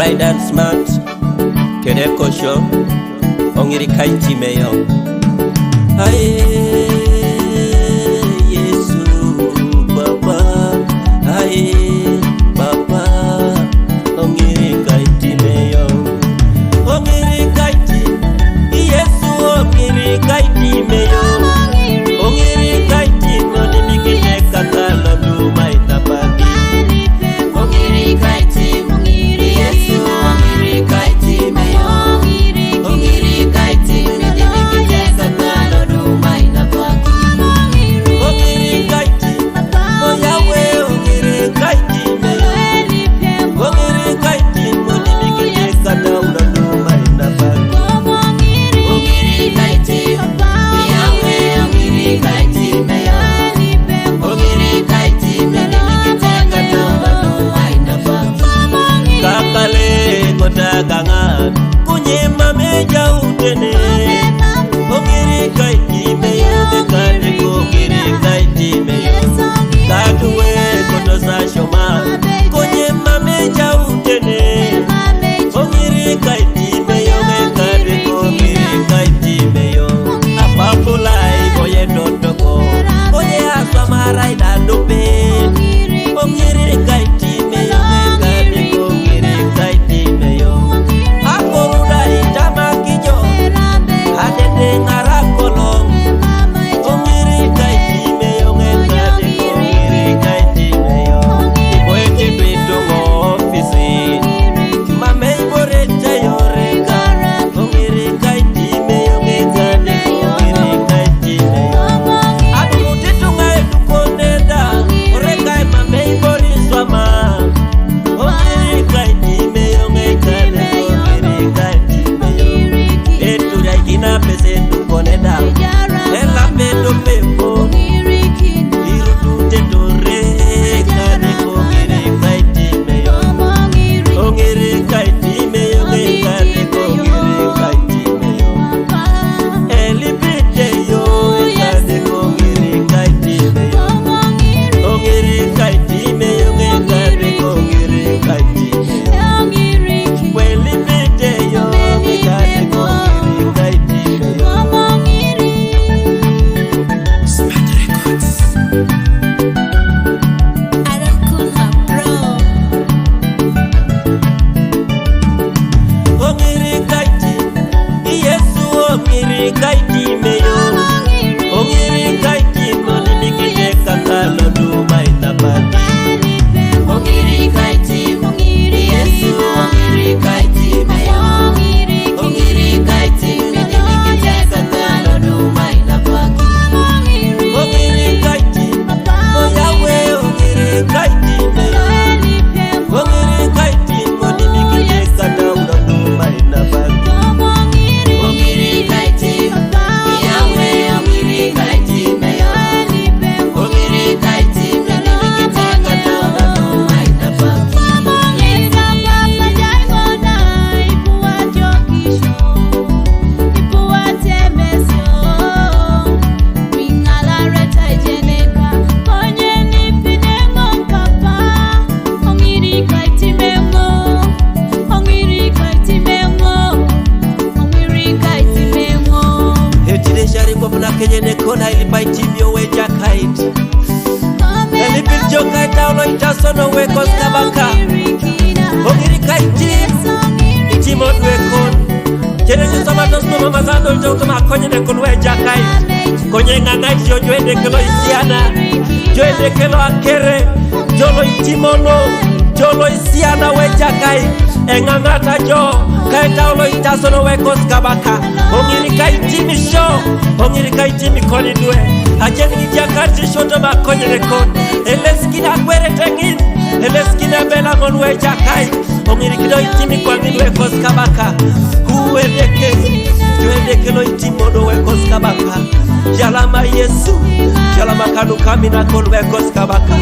Bright and smart, Kedeko show, Ongiri Kaiti Mayo. Aye, Yesu, Baba, aye, Baba, Ongiri Kaiti Mayo. Ongiri Kaiti, Yesu, Ongiri Kaiti Mayo. Ongiri Kaiti, Noni Mikine Kakala, Duma Itapagi. Ongiri Kaiti, Yesu, Ongiri Kaiti Mayo. Ongiri Kaiti, Noni Mikine Kakala, Duma Itapagi. Ongiri Kaiti, Oh Yahweh, Ongiri Kaiti Mayo. Ongiri Kaiti, Noni Mikine Kakala, Duma Itapagi. Ongiri Kaiti, Yahweh, Ongiri Kaiti Mayo. Ongiri Kaiti, Noni Mikine Kakala, Duma Itapagi. Kakale kotakangan kunyema meja utene. Ongiri Kaiti Mayo, Kekade Ongiri Kaiti Mayo. Kaduwe kotosa shoma kunyema meja utene. Ongiri Kaiti Mayo, Kekade Ongiri Kaiti Mayo. Apapulai boye dotoko boye aswamara idadope. Ongiri Kaiti Mayo, Kekade Ongiri Kaiti Mayo. Akoruda itamakijo adede ngarakolong. Ongiri Kaiti Mayo, Kekade Ongiri Kaiti Mayo. Iboete bitongo ofisi mame iborete yoreka. Ongiri Kaiti Mayo, Kekade Ongiri Kaiti Mayo. Adumutetunga edukoneda oreka mame iboriswama. Ongiri Kaiti Mayo, Kekade Ongiri Kaiti Mayo. Etura ikina pese dukoneda ela pedo pepo irutute dore. Kade Ongiri Kaiti Mayo. Ongiri Kaiti Mayo, Kekade Ongiri Kaiti Mayo. Elipite yo, Kade Ongiri Kaiti Mayo. Ongiri Kaiti Mayo, Kekade Ongiri Kaiti Mayo. Welipite yo, Kade Ongiri Kaiti Mayo. Ongiri Kaiti, Yesu, Ongiri Kaiti Mayo. Ongiri Kaiti, Noni Mikine Kakala, Duma Itapagi. Ongiri Kaiti, Yesu, Ongiri Kaiti Mayo. Ongiri Kaiti, Noni Mikine Kakala, Duma Itapagi. Ongiri Kaiti, Oh Yahweh, Ongiri Kaiti Mayo. Ongiri Kaiti, Noni Mikine Kakala, Duma Itapagi. Ongiri Kaiti, Yahweh, Ongiri Kaiti Mayo. Ongiri Kaiti, Noni Mikine Kakala, Duma Itapagi. Hetire shari kwa muna kenye nekona ilipaiti myo weja kaiti. Elipil jo kaita ulo itasono wekos kabaka. Ongiri Kaiti, itimot wekon. Kene nisomatos no mamazando ito utama konye nekon weja kaiti. Konye ngangait jo joende kelo isiana. Joende kelo akere. Jolo itimono. Jolo isiana weja kaiti. Engangata jo kaita ulo itasono wekos kabaka. Ongiri Kaiti misho, Ongiri Kaiti mikoni due. Ajeni ngijakati shoto makonye nekon. Eleskina kwere tengin, eleskina bela monwe jakai. Ongiri kido itimi kwa minwe kos kabaka. Uwedeke, juedeke lo itimono we kos kabaka. Jalama Yesu, jalama kanu kamina konwe kos kabaka.